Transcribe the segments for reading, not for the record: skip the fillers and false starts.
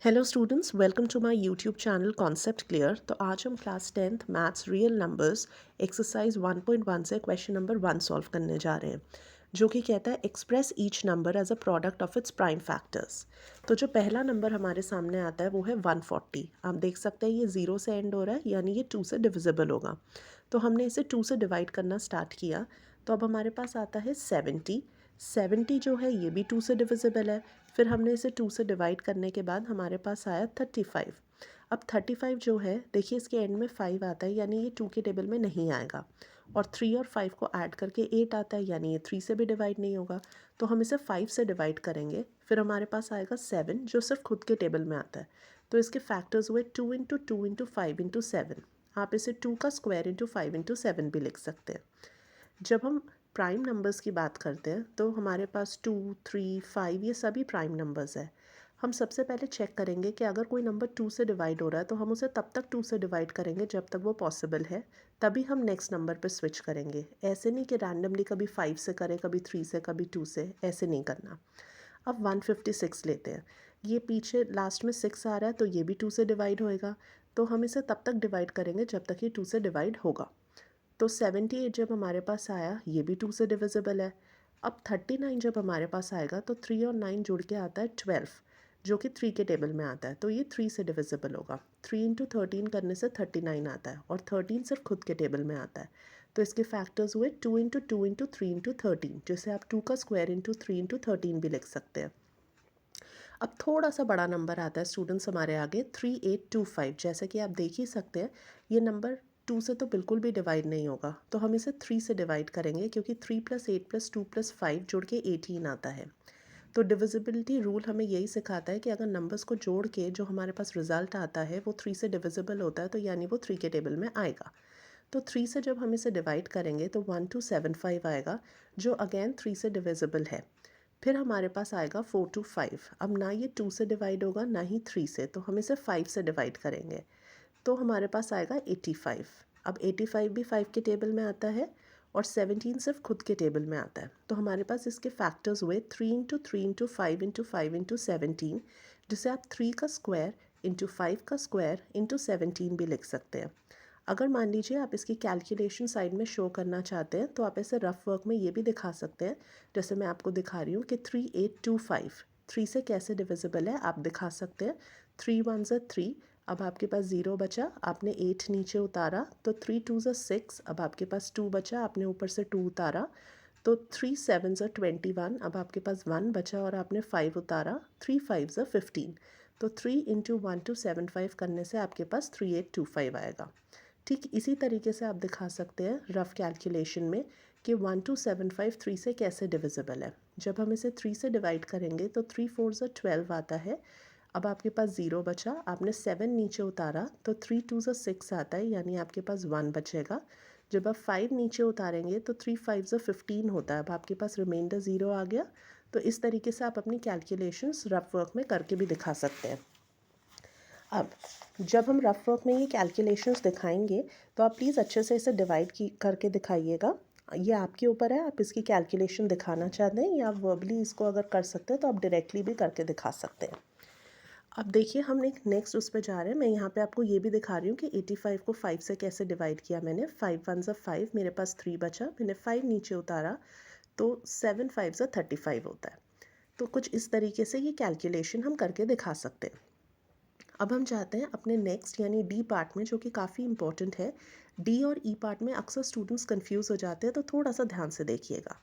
Hello students, welcome to my YouTube channel concept clear. तो आज हम class 10th maths real numbers exercise 1.1 से question number 1 solve करने जा रहे हैं, जो कि कहता है express each number as a product of its prime factors. तो जो पहला नंबर हमारे सामने आता है वो है 140। आप देख सकते हैं ये 0 से एंड हो रहा है, यानी ये 2 से डिविजिबल होगा। तो हमने इसे 2 से डिवाइड करना स्टार्ट किया, तो अब हमारे पास आता है 70। 70 जो है ये भी 2 से डिविजिबल है। फिर हमने इसे 2 से डिवाइड करने के बाद हमारे पास आया 35। अब 35 जो है, देखिए इसके एंड में 5 आता है, यानी ये 2 के टेबल में नहीं आएगा। और 3 और 5 को ऐड करके 8 आता है, यानी ये 3 से भी डिवाइड नहीं होगा। तो हम इसे 5 से डिवाइड करेंगे। फिर हमारे पास आएगा 7, जो सिर्फ खुद के टेबल में आता है। तो इसके फैक्टर्स हुए 2 इंटू 2 इंटू 5 इंटू 7। आप इसे 2 का स्क्वायर इंटू 5 इंटू 7 भी लिख सकते हैं। जब हम प्राइम नंबर्स की बात करते हैं तो हमारे पास 2, 3, 5 ये सभी प्राइम नंबर्स है। हम सबसे पहले चेक करेंगे कि अगर कोई नंबर 2 से डिवाइड हो रहा है तो हम उसे तब तक 2 से डिवाइड करेंगे जब तक वो पॉसिबल है, तभी हम नेक्स्ट नंबर पे स्विच करेंगे। ऐसे नहीं कि रैंडमली कभी 5 से करें, कभी 3 से, कभी 2 से, ऐसे नहीं करना। अब 156 लेते हैं। ये पीछे लास्ट में 6 आ रहा है, तो ये भी 2 से डिवाइड होएगा। तो हम इसे तब तक डिवाइड करेंगे जब तक ये 2 से डिवाइड होगा। तो 78 जब हमारे पास आया, ये भी 2 से डिविजिबल है। अब 39 जब हमारे पास आएगा तो 3 और 9 जुड़ के आता है 12, जो कि 3 के टेबल में आता है, तो ये 3 से डिविजिबल होगा। 3 इंटू 13 करने से 39 आता है, और 13 सिर्फ खुद के टेबल में आता है। तो इसके फैक्टर्स हुए 2 इंटू 2 इंटू 3 इंटू 13, जिसे आप 2 का स्क्वायर इंटू 3 इंटू 13 भी लिख सकते हैं। अब थोड़ा सा बड़ा नंबर आता है स्टूडेंट्स हमारे आगे, 3825। जैसे कि आप देख ही सकते हैं, ये नंबर 2 से तो बिल्कुल भी डिवाइड नहीं होगा, तो हम इसे 3 से डिवाइड करेंगे, क्योंकि 3 + 8 + 2 + 5 जोड़ के 18 आता है। तो डिविजिबिलिटी रूल हमें यही सिखाता है कि अगर नंबर्स को जोड़ के जो हमारे पास रिजल्ट आता है वो 3 से डिविजिबल होता है, तो यानी वो 3 के टेबल में आएगा। तो 3 से जब हम इसे डिवाइड करेंगे तो 1275 आएगा, जो अगेन 3 से डिविजिबल है। फिर हमारे पास आएगा 425। अब ना ये 2 से डिवाइड होगा ना ही 3 से, तो हम इसे 5 से डिवाइड करेंगे। तो हमारे पास आएगा 85। अब 85 भी 5 के टेबल में आता है, और 17 सिर्फ खुद के टेबल में आता है। तो हमारे पास इसके फैक्टर्स हुए 3 इंटू 3 इंटू 5 इंटू 5 इंटू 17, जिसे आप 3 का स्क्वायर इंटू 5 का स्क्वायर इंटू 17 भी लिख सकते हैं। अगर मान लीजिए आप इसकी कैलकुलेशन साइड में शो करना चाहते हैं, तो आप ऐसे रफ वर्क में ये भी दिखा सकते हैं, जैसे मैं आपको दिखा रही हूँ कि 3825 3 से कैसे डिविजिबल है, आप दिखा सकते हैं। 3 1 ज़ा 3, अब आपके पास 0 बचा, आपने 8 नीचे उतारा, तो 3 2 ज़ा 6, अब आपके पास 2 बचा, आपने ऊपर से 2 उतारा, तो 3 7 ज़ा 21, अब आपके पास 1 बचा और आपने 5 उतारा, 3 5 ज़ा 15। तो 3 इंटू 1275 करने से आपके पास 3825 आएगा। ठीक इसी तरीके से आप दिखा सकते हैं रफ़ कैलकुलेशन में कि 1275 3 से कैसे डिविजिबल है। जब हम इसे 3 से डिवाइड करेंगे तो 3 4 ज़ा 12 आता है। अब आपके पास 0 बचा, आपने 7 नीचे उतारा, तो 3 2 ज़ा 6 आता है, यानी आपके पास 1 बचेगा। जब आप 5 नीचे उतारेंगे तो 3 5 ज़ा 15 होता है, अब आपके पास रिमाइंडर 0 आ गया। तो इस तरीके से आप अपनी कैलकुलेशंस रफ़ वर्क में करके भी दिखा सकते हैं। अब जब हम रफ वर्क में ये कैलकुलेशंस दिखाएंगे, तो आप प्लीज़ अच्छे से इसे डिवाइड की करके दिखाइएगा। ये आपके ऊपर है, आप इसकी कैलकुलेशन दिखाना चाहते हैं या आप वर्बली इसको अगर कर सकते हैं तो आप डायरेक्टली भी करके दिखा सकते हैं। अब देखिए हम एक नेक्स्ट उस पर जा रहे हैं। मैं यहाँ पे आपको ये भी दिखा रही हूँ कि 85 को 5 से कैसे डिवाइड किया मैंने। 5 1 ज़ा 5, मेरे पास 3 बचा, मैंने 5 नीचे उतारा, तो 7 5 ज़ा 35 होता है। तो कुछ इस तरीके से ये कैलकुलेशन हम करके दिखा सकते हैं। अब हम जाते हैं अपने नेक्स्ट यानी डी पार्ट में, जो कि काफ़ी इंपॉर्टेंट है। डी और ई पार्ट में अक्सर स्टूडेंट्स कंफ्यूज हो जाते हैं, तो थोड़ा सा ध्यान से देखिएगा।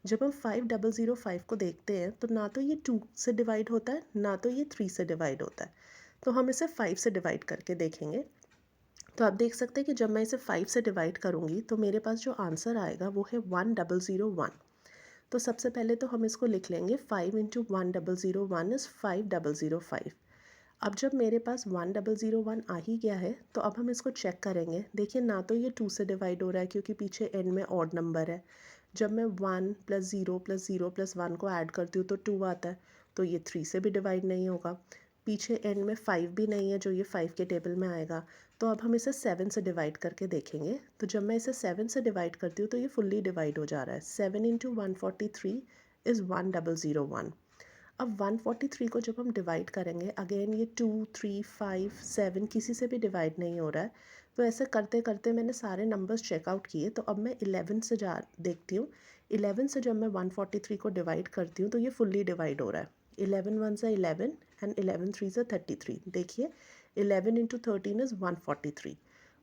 जब हम 5005 को देखते हैं तो ना तो ये 2 से डिवाइड होता है, ना तो ये 3 से डिवाइड होता है। तो हम इसे 5 से डिवाइड करके देखेंगे। तो आप देख सकते हैं कि जब मैं इसे 5 से डिवाइड करूँगी तो मेरे पास जो आंसर आएगा वो है 1001। तो सबसे पहले तो हम इसको लिख लेंगे, 5 इंटू 1001 इज़ 5005। अब जब मेरे पास 1001 आ ही गया है, तो अब हम इसको चेक करेंगे। देखिए ना तो ये 2 से डिवाइड हो रहा है, क्योंकि पीछे एंड में ऑड नंबर है। जब मैं 1 + 0 + 0 + 1 को ऐड करती हूँ तो 2 आता है, तो ये 3 से भी डिवाइड नहीं होगा। पीछे एंड में 5 भी नहीं है, जो ये 5 के टेबल में आएगा। तो अब हम इसे 7 से डिवाइड करके देखेंगे। तो जब मैं इसे 7 से डिवाइड करती हूँ तो ये फुल्ली डिवाइड हो जा रहा है। 7 इंटू 143 इज़ 1001। अब 143 को जब हम डिवाइड करेंगे, अगेन ये 2, 3, 5, 7 किसी से भी डिवाइड नहीं हो रहा है, तो ऐसे करते करते मैंने सारे नंबर्स चेकआउट किए। तो अब मैं 11 से जा देखती हूँ। 11 से जब मैं 143 को डिवाइड करती हूँ तो ये फुल्ली डिवाइड हो रहा है। 11 वन ज़ा 11 एंड 11 थ्री ज़ा 33। देखिए 11 इंटू 13 इज़ 143।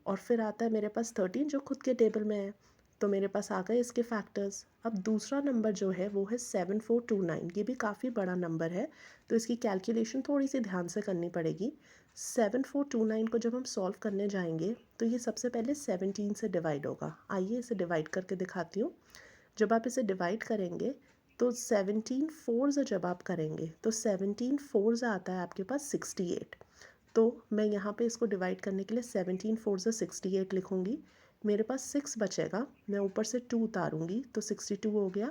और फिर आता है मेरे पास 13 जो खुद के टेबल में है, तो मेरे पास आ गए इसके फैक्टर्स। अब दूसरा नंबर जो है वो है 7429। ये भी काफ़ी बड़ा नंबर है, तो इसकी कैलकुलेशन थोड़ी सी ध्यान से करनी पड़ेगी। 7429 को जब हम सॉल्व करने जाएंगे तो ये सबसे पहले 17 से डिवाइड होगा। आइए इसे डिवाइड करके दिखाती हूँ। जब आप इसे डिवाइड करेंगे तो 17 फोर्स जब आप करेंगे तो 17 फोर्स आता है आपके पास 68। तो मैं यहाँ पे इसको डिवाइड करने के लिए 17 फोर से 68 लिखूँगी। मेरे पास 6 बचेगा, मैं ऊपर से 2 उतारूँगी तो 62 हो गया।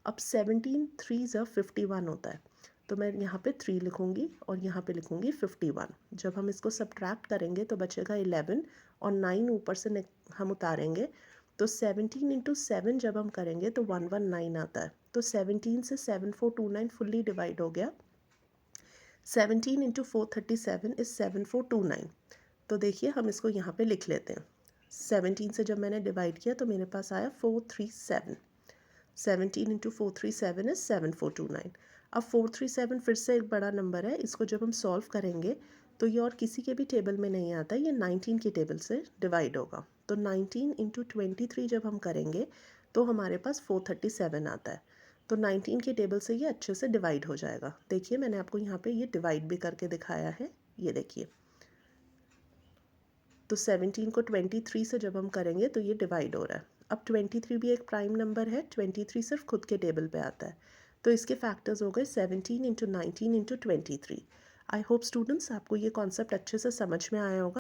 अब 17 थ्री ज़ा 51 होता है, तो मैं यहाँ पे 3 लिखूँगी और यहाँ पे लिखूँगी 51। जब हम इसको सब्ट्रैक्ट करेंगे तो बचेगा 11 और 9 ऊपर से हम उतारेंगे, तो 17 इंटू 7 जब हम करेंगे तो 119 आता है। तो 17 से 7429 फुल्ली डिवाइड हो गया। 17 इंटू 437 इज़ 7429। तो देखिए हम इसको यहाँ पे लिख लेते हैं। 17 से जब मैंने डिवाइड किया तो मेरे पास आया 437। 17 इंटू 437 इज़ 7429। अब 437 फिर से एक बड़ा नंबर है, इसको जब हम सॉल्व करेंगे तो ये और किसी के भी टेबल में नहीं आता, ये 19 के टेबल से डिवाइड होगा। तो 19 इंटू 23 जब हम करेंगे तो हमारे पास 437 आता है। तो 19 के टेबल से ये अच्छे से डिवाइड हो जाएगा। देखिए मैंने आपको यहाँ पे ये डिवाइड भी करके दिखाया है, ये देखिए। तो 17 को 23 से जब हम करेंगे तो ये डिवाइड हो रहा है। अब 23 भी एक प्राइम नंबर है, 23 सिर्फ खुद के टेबल पे आता है। तो इसके फैक्टर्स हो गए 17 into 19 into 23। I hope students आपको ये कॉन्सेप्ट अच्छे से समझ में आया होगा।